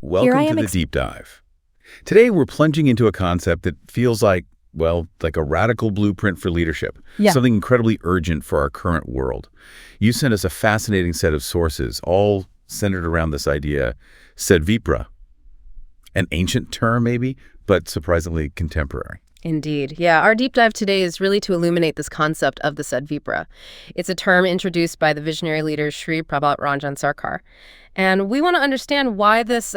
Welcome to the deep dive. Today, we're plunging into a concept that feels like a radical blueprint for leadership, something incredibly urgent for our current world. You sent us a fascinating set of sources, all centered around this idea, Sadvipra, an ancient term maybe, but surprisingly contemporary. Indeed. Yeah, our deep dive today is really to illuminate this concept of the Sadvipra. It's a term introduced by the visionary leader Shrii Prabhat Ranjan Sarkar. And we want to understand why this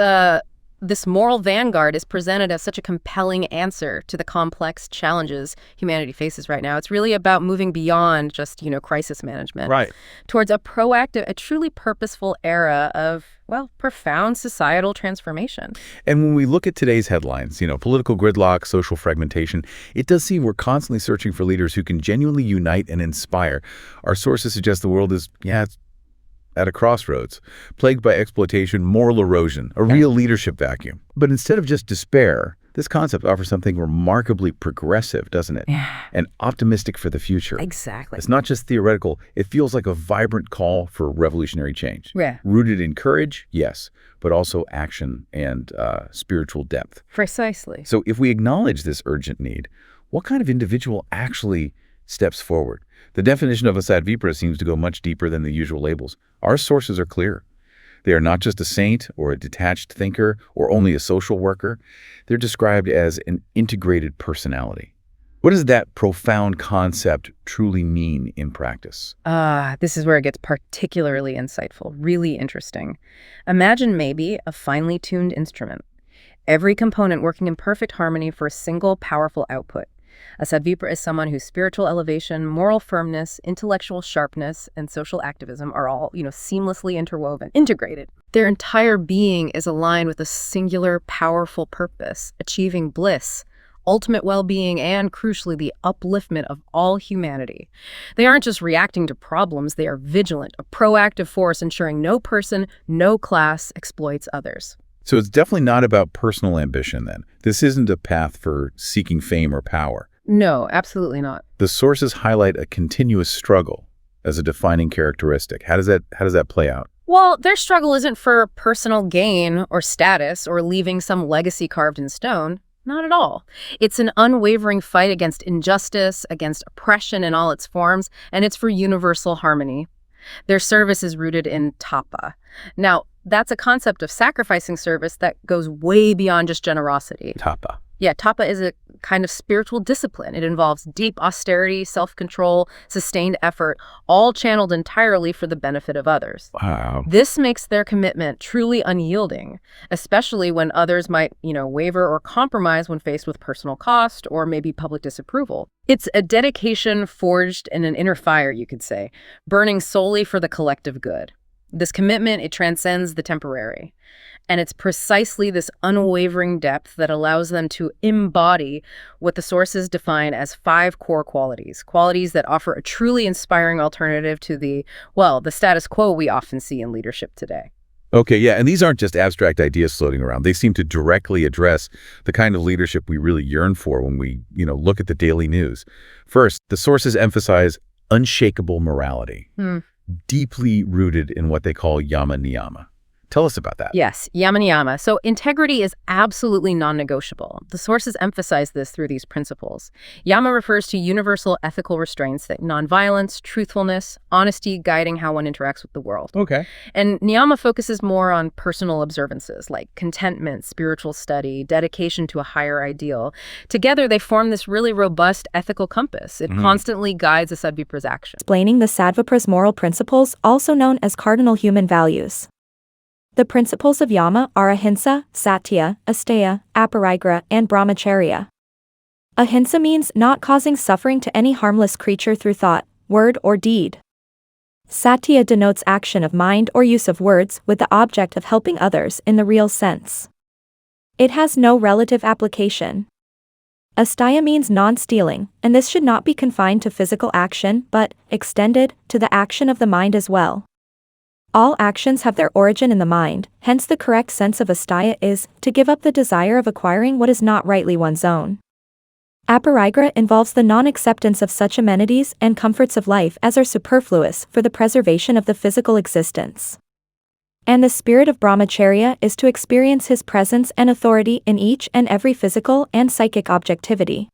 moral vanguard is presented as such a compelling answer to the complex challenges humanity faces right now. It's really about moving beyond just, crisis management. Right. Towards a proactive, a truly purposeful era of, profound societal transformation. And when we look at today's headlines, political gridlock, social fragmentation, it does seem we're constantly searching for leaders who can genuinely unite and inspire. Our sources suggest the world is, it's at a crossroads, plagued by exploitation, moral erosion, a real leadership vacuum. But instead of just despair, this concept offers something remarkably progressive, doesn't it? Yeah. And optimistic for the future. Exactly. It's not just theoretical. It feels like a vibrant call for revolutionary change. Yeah. Rooted in courage, yes, but also action and spiritual depth. Precisely. So if we acknowledge this urgent need, what kind of individual actually steps forward? The definition of a Sadvipra seems to go much deeper than the usual labels. Our sources are clear. They are not just a saint or a detached thinker or only a social worker. They're described as an integrated personality. What does that profound concept truly mean in practice? This is where it gets particularly insightful, really interesting. Imagine maybe a finely tuned instrument. Every component working in perfect harmony for a single powerful output. A Sadvipra is someone whose spiritual elevation, moral firmness, intellectual sharpness, and social activism are all, seamlessly interwoven, integrated. Their entire being is aligned with a singular, powerful purpose, achieving bliss, ultimate well-being, and, crucially, the upliftment of all humanity. They aren't just reacting to problems, they are vigilant, a proactive force ensuring no person, no class exploits others. So it's definitely not about personal ambition then. This isn't a path for seeking fame or power. No, absolutely not. The sources highlight a continuous struggle as a defining characteristic. How does that play out? Well, their struggle isn't for personal gain or status or leaving some legacy carved in stone. Not at all. It's an unwavering fight against injustice, against oppression in all its forms, and it's for universal harmony. Their service is rooted in tapa. Now, that's a concept of sacrificing service that goes way beyond just generosity. Tapa. Yeah, tapa is a kind of spiritual discipline. It involves deep austerity, self-control, sustained effort, all channeled entirely for the benefit of others. Wow. This makes their commitment truly unyielding, especially when others might, waver or compromise when faced with personal cost or maybe public disapproval. It's a dedication forged in an inner fire, you could say, burning solely for the collective good. This commitment, it transcends the temporary. And it's precisely this unwavering depth that allows them to embody what the sources define as 5 core qualities that offer a truly inspiring alternative to the status quo we often see in leadership today. Okay, yeah, and these aren't just abstract ideas floating around. They seem to directly address the kind of leadership we really yearn for when we, look at the daily news. First, the sources emphasize unshakable morality, deeply rooted in what they call yama niyama. Tell us about that. Yes, yama niyama. So integrity is absolutely non-negotiable. The sources emphasize this through these principles. Yama refers to universal ethical restraints like nonviolence, truthfulness, honesty guiding how one interacts with the world. Okay. And niyama focuses more on personal observances like contentment, spiritual study, dedication to a higher ideal. Together, they form this really robust ethical compass. It constantly guides a Sadvipra's action. Explaining the Sadvipra's moral principles, also known as cardinal human values. The principles of Yama are ahimsa, satya, asteya, aparigraha, and brahmacharya. Ahimsa means not causing suffering to any harmless creature through thought, word, or deed. Satya denotes action of mind or use of words with the object of helping others in the real sense. It has no relative application. Asteya means non-stealing, and this should not be confined to physical action but extended to the action of the mind as well. All actions have their origin in the mind, hence the correct sense of asteya is to give up the desire of acquiring what is not rightly one's own. Aparigraha involves the non-acceptance of such amenities and comforts of life as are superfluous for the preservation of the physical existence. And the spirit of brahmacharya is to experience his presence and authority in each and every physical and psychic objectivity.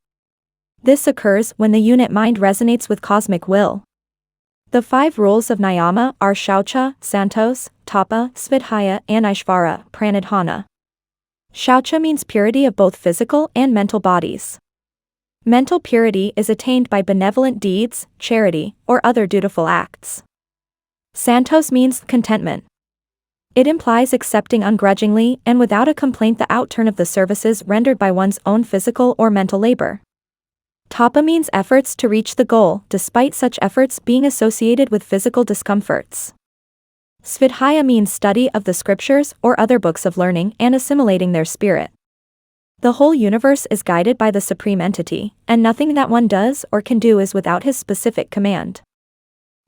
This occurs when the unit mind resonates with cosmic will. The 5 rules of niyama are shaucha, santos, tapa, svadhyaya, and aishvara, pranidhana. Shaucha means purity of both physical and mental bodies. Mental purity is attained by benevolent deeds, charity, or other dutiful acts. Santos means contentment. It implies accepting ungrudgingly and without a complaint the outturn of the services rendered by one's own physical or mental labor. Tapa means efforts to reach the goal, despite such efforts being associated with physical discomforts. Svadhyaya means study of the scriptures or other books of learning and assimilating their spirit. The whole universe is guided by the supreme entity, and nothing that one does or can do is without his specific command.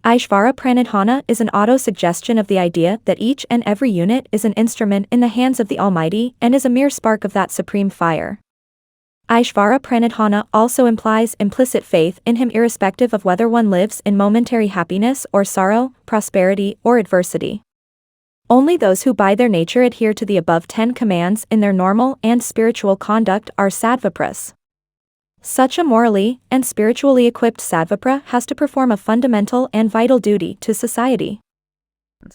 Aishvara pranidhana is an auto-suggestion of the idea that each and every unit is an instrument in the hands of the Almighty and is a mere spark of that supreme fire. Aishvara pranidhana also implies implicit faith in him irrespective of whether one lives in momentary happiness or sorrow, prosperity or adversity. Only those who by their nature adhere to the above 10 commands in their normal and spiritual conduct are Sadvipras. Such a morally and spiritually equipped Sadvipra has to perform a fundamental and vital duty to society.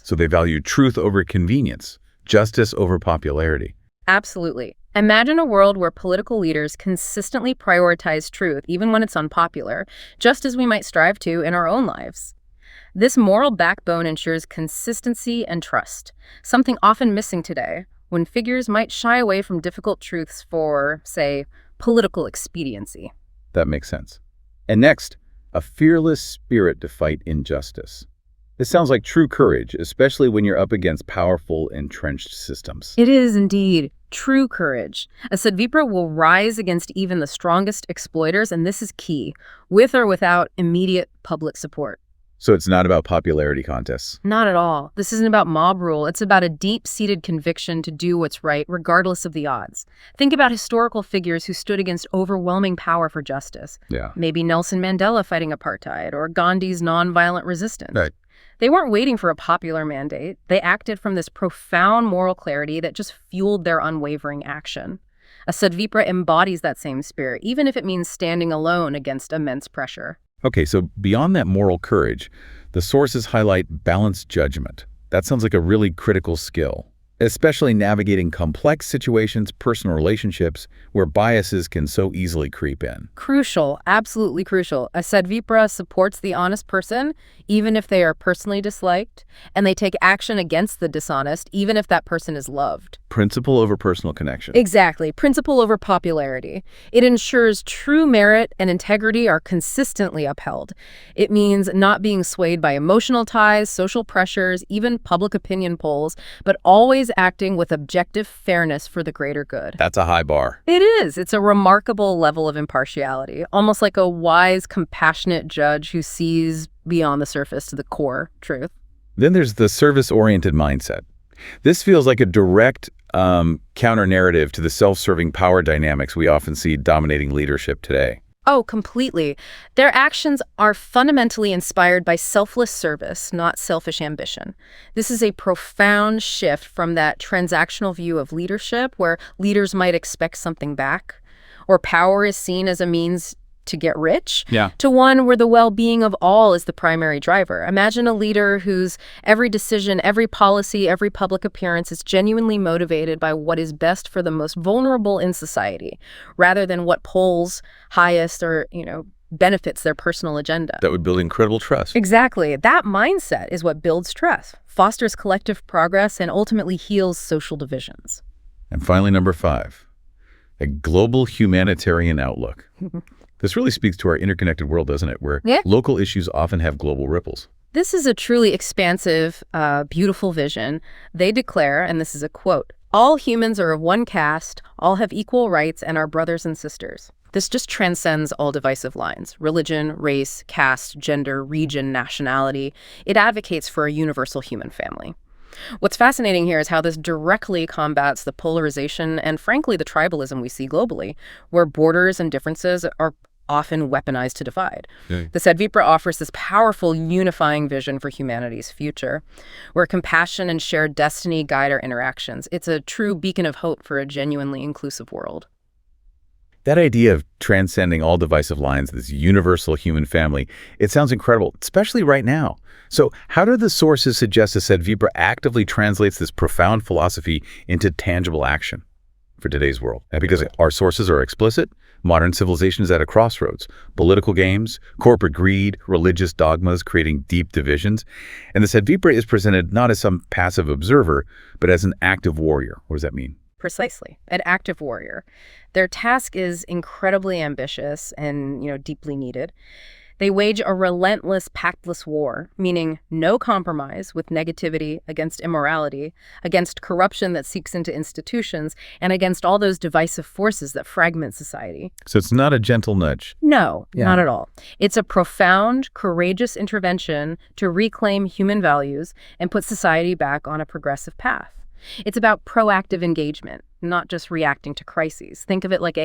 So they value truth over convenience, justice over popularity. Absolutely. Imagine a world where political leaders consistently prioritize truth, even when it's unpopular, just as we might strive to in our own lives. This moral backbone ensures consistency and trust, something often missing today, when figures might shy away from difficult truths for, say, political expediency. That makes sense. And next, a fearless spirit to fight injustice. This sounds like true courage, especially when you're up against powerful, entrenched systems. It is indeed true courage. A Sadvipra will rise against even the strongest exploiters, and this is key, with or without immediate public support. So it's not about popularity contests. Not at all. This isn't about mob rule. It's about a deep-seated conviction to do what's right, regardless of the odds. Think about historical figures who stood against overwhelming power for justice. Yeah. Maybe Nelson Mandela fighting apartheid, or Gandhi's nonviolent resistance. Right. They weren't waiting for a popular mandate. They acted from this profound moral clarity that just fueled their unwavering action. A Sadvipra embodies that same spirit, even if it means standing alone against immense pressure. Okay, so beyond that moral courage, the sources highlight balanced judgment. That sounds like a really critical skill, especially navigating complex situations, personal relationships, where biases can so easily creep in. Crucial, absolutely crucial. A Sadvipra supports the honest person, even if they are personally disliked, and they take action against the dishonest, even if that person is loved. Principle over personal connection. Exactly. Principle over popularity. It ensures true merit and integrity are consistently upheld. It means not being swayed by emotional ties, social pressures, even public opinion polls, but always acting with objective fairness for the greater good. That's a high bar. It is. It's a remarkable level of impartiality, almost like a wise, compassionate judge who sees beyond the surface to the core truth. Then there's the service-oriented mindset. This feels like a direct counter-narrative to the self-serving power dynamics we often see dominating leadership today. Oh, completely. Their actions are fundamentally inspired by selfless service, not selfish ambition. This is a profound shift from that transactional view of leadership where leaders might expect something back, or power is seen as a means to get rich, to one where the well-being of all is the primary driver. Imagine a leader whose every decision, every policy, every public appearance is genuinely motivated by what is best for the most vulnerable in society, rather than what polls highest or, benefits their personal agenda. That would build incredible trust. Exactly. That mindset is what builds trust, fosters collective progress, and ultimately heals social divisions. And finally, number 5, a global humanitarian outlook. This really speaks to our interconnected world, doesn't it? Where local issues often have global ripples. This is a truly expansive, beautiful vision. They declare, and this is a quote, "All humans are of one caste, all have equal rights, and are brothers and sisters." This just transcends all divisive lines: religion, race, caste, gender, region, nationality. It advocates for a universal human family. What's fascinating here is how this directly combats the polarization and, frankly, the tribalism we see globally, where borders and differences are often weaponized to divide. Yeah. The Sadvipra offers this powerful, unifying vision for humanity's future, where compassion and shared destiny guide our interactions. It's a true beacon of hope for a genuinely inclusive world. That idea of transcending all divisive lines, this universal human family, it sounds incredible, especially right now. So how do the sources suggest that Sadvipra actively translates this profound philosophy into tangible action for today's world? Because our sources are explicit. Modern civilization is at a crossroads. Political games, corporate greed, religious dogmas creating deep divisions. And the Sadvipra is presented not as some passive observer, but as an active warrior. What does that mean? Precisely, an active warrior. Their task is incredibly ambitious and, deeply needed. They wage a relentless, pactless war, meaning no compromise with negativity, against immorality, against corruption that seeks into institutions, and against all those divisive forces that fragment society. So it's not a gentle nudge. No, not at all. It's a profound, courageous intervention to reclaim human values and put society back on a progressive path. It's about proactive engagement, not just reacting to crises. Think of it like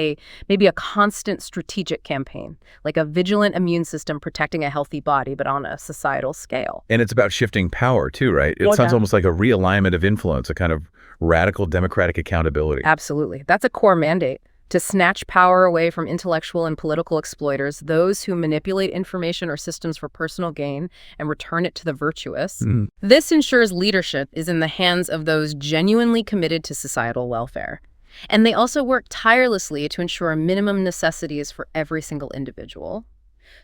maybe a constant strategic campaign, like a vigilant immune system protecting a healthy body, but on a societal scale. And it's about shifting power too, right? It sounds almost like a realignment of influence, a kind of radical democratic accountability. Absolutely. That's a core mandate. To snatch power away from intellectual and political exploiters, those who manipulate information or systems for personal gain, and return it to the virtuous. This ensures leadership is in the hands of those genuinely committed to societal welfare. And they also work tirelessly to ensure minimum necessities for every single individual.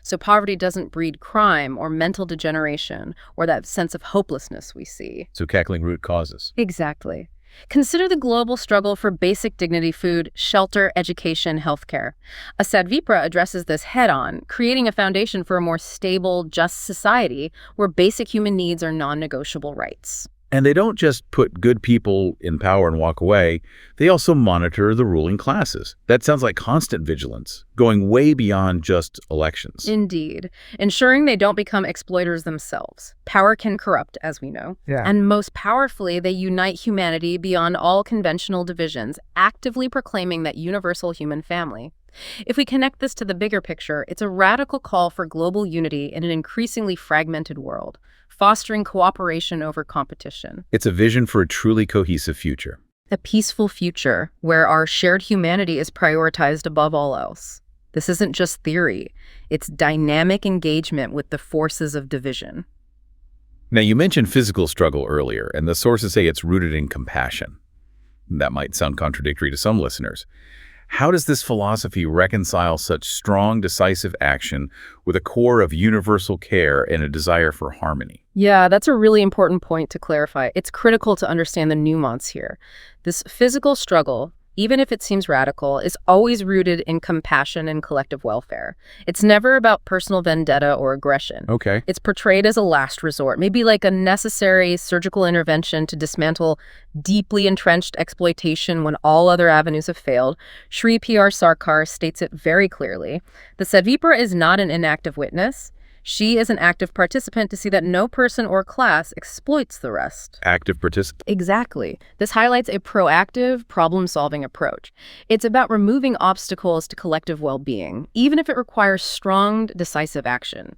So poverty doesn't breed crime or mental degeneration or that sense of hopelessness we see. So tackling root causes. Exactly. Consider the global struggle for basic dignity food, shelter, education, healthcare. A Sadvipra addresses this head-on, creating a foundation for a more stable, just society where basic human needs are non-negotiable rights. And they don't just put good people in power and walk away. They also monitor the ruling classes. That sounds like constant vigilance, going way beyond just elections. Indeed. Ensuring they don't become exploiters themselves. Power can corrupt, as we know. Yeah. And most powerfully, they unite humanity beyond all conventional divisions, actively proclaiming that universal human family. If we connect this to the bigger picture, it's a radical call for global unity in an increasingly fragmented world, fostering cooperation over competition. It's a vision for a truly cohesive future. A peaceful future where our shared humanity is prioritized above all else. This isn't just theory. It's dynamic engagement with the forces of division. Now, you mentioned physical struggle earlier, and the sources say it's rooted in compassion. That might sound contradictory to some listeners. How does this philosophy reconcile such strong, decisive action with a core of universal care and a desire for harmony? Yeah, that's a really important point to clarify. It's critical to understand the nuance here. This physical struggle, even if it seems radical, is always rooted in compassion and collective welfare. It's never about personal vendetta or aggression. Okay. It's portrayed as a last resort, maybe like a necessary surgical intervention to dismantle deeply entrenched exploitation when all other avenues have failed. Shrii Prabhat Sarkar states it very clearly. The Sadvipra is not an inactive witness. She is an active participant to see that no person or class exploits the rest. Active participant. Exactly. This highlights a proactive, problem-solving approach. It's about removing obstacles to collective well-being, even if it requires strong, decisive action,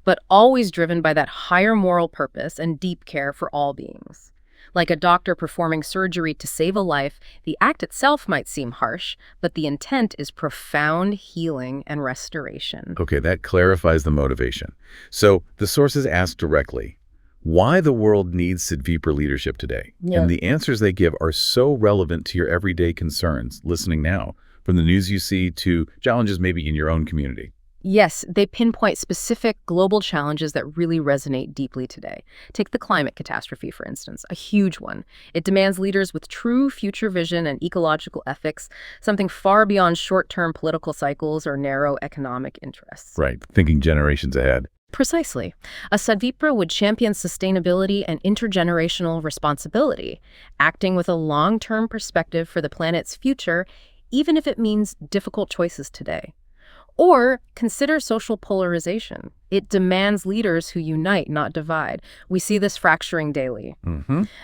but always driven by that higher moral purpose and deep care for all beings. Like a doctor performing surgery to save a life, the act itself might seem harsh, but the intent is profound healing and restoration. Okay, that clarifies the motivation. So the sources ask directly, why the world needs Sadvipra leadership today? Yeah. And the answers they give are so relevant to your everyday concerns, listening now, from the news you see to challenges maybe in your own community. Yes, they pinpoint specific global challenges that really resonate deeply today. Take the climate catastrophe, for instance, a huge one. It demands leaders with true future vision and ecological ethics, something far beyond short-term political cycles or narrow economic interests. Right, thinking generations ahead. Precisely. A Sadvipra would champion sustainability and intergenerational responsibility, acting with a long-term perspective for the planet's future, even if it means difficult choices today. Or consider social polarization. It demands leaders who unite, not divide. We see this fracturing daily.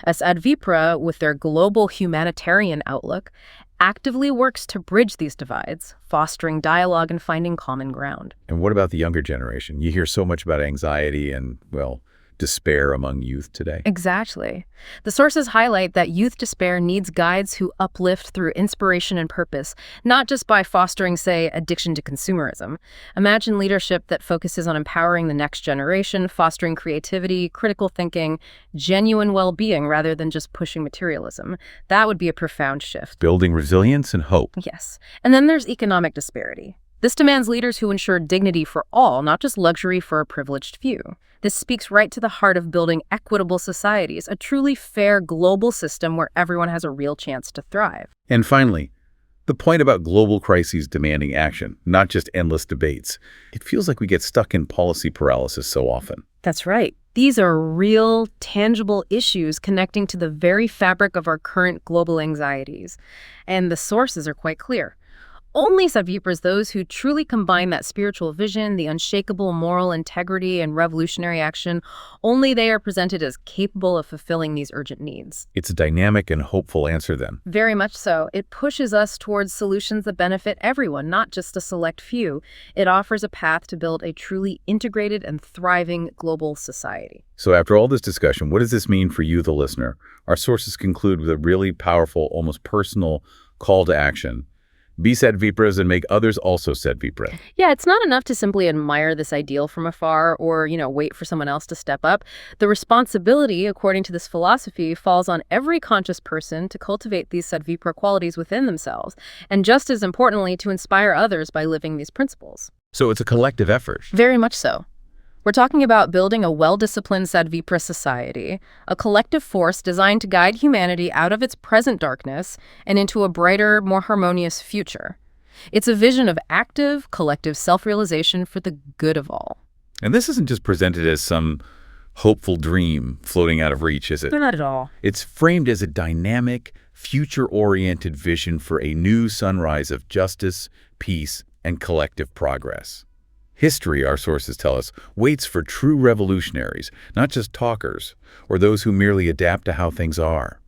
As Sadvipra, with their global humanitarian outlook, actively works to bridge these divides, fostering dialogue and finding common ground. And what about the younger generation? You hear so much about anxiety and, well, despair among youth today. Exactly. The sources highlight that youth despair needs guides who uplift through inspiration and purpose, not just by fostering, say, addiction to consumerism. Imagine leadership that focuses on empowering the next generation, fostering creativity, critical thinking, genuine well-being rather than just pushing materialism. That would be a profound shift. Building resilience and hope. Yes. And then there's economic disparity. This demands leaders who ensure dignity for all, not just luxury for a privileged few. This speaks right to the heart of building equitable societies, a truly fair global system where everyone has a real chance to thrive. And finally, the point about global crises demanding action, not just endless debates. It feels like we get stuck in policy paralysis so often. That's right. These are real, tangible issues connecting to the very fabric of our current global anxieties. And the sources are quite clear. Only Sadvipras, those who truly combine that spiritual vision, the unshakable moral integrity, and revolutionary action, only they are presented as capable of fulfilling these urgent needs. It's a dynamic and hopeful answer then. Very much so. It pushes us towards solutions that benefit everyone, not just a select few. It offers a path to build a truly integrated and thriving global society. So after all this discussion, what does this mean for you, the listener? Our sources conclude with a really powerful, almost personal call to action. Be Sadvipras and make others also Sadvipra. Yeah, it's not enough to simply admire this ideal from afar or, wait for someone else to step up. The responsibility, according to this philosophy, falls on every conscious person to cultivate these Sadvipra qualities within themselves, and just as importantly, to inspire others by living these principles. So it's a collective effort. Very much so. We're talking about building a well-disciplined Sadvipra society, a collective force designed to guide humanity out of its present darkness and into a brighter, more harmonious future. It's a vision of active, collective self-realization for the good of all. And this isn't just presented as some hopeful dream floating out of reach, is it? Not at all. It's framed as a dynamic, future-oriented vision for a new sunrise of justice, peace, and collective progress. History, our sources tell us, waits for true revolutionaries, not just talkers, or those who merely adapt to how things are,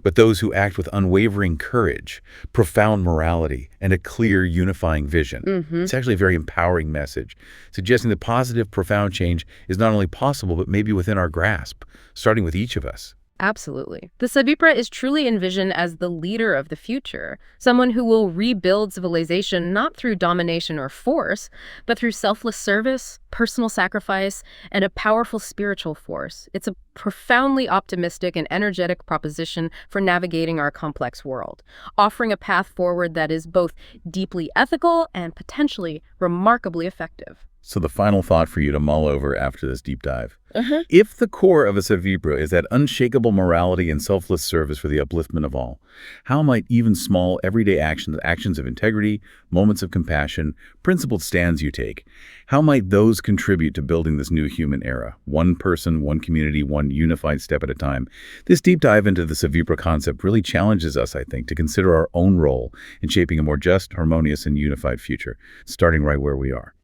but those who act with unwavering courage, profound morality, and a clear, unifying vision. It's actually a very empowering message, suggesting that positive, profound change is not only possible, but maybe within our grasp, starting with each of us. Absolutely. The Sadvipra is truly envisioned as the leader of the future, someone who will rebuild civilization not through domination or force, but through selfless service, personal sacrifice, and a powerful spiritual force. It's a profoundly optimistic and energetic proposition for navigating our complex world, offering a path forward that is both deeply ethical and potentially remarkably effective. So the final thought for you to mull over after this deep dive. If the core of a Sadvipra is that unshakable morality and selfless service for the upliftment of all, how might even small, everyday actions of integrity, moments of compassion, principled stands you take, how might those contribute to building this new human era? One person, one community, one unified step at a time. This deep dive into the Sadvipra concept really challenges us, I think, to consider our own role in shaping a more just, harmonious, and unified future, starting right where we are.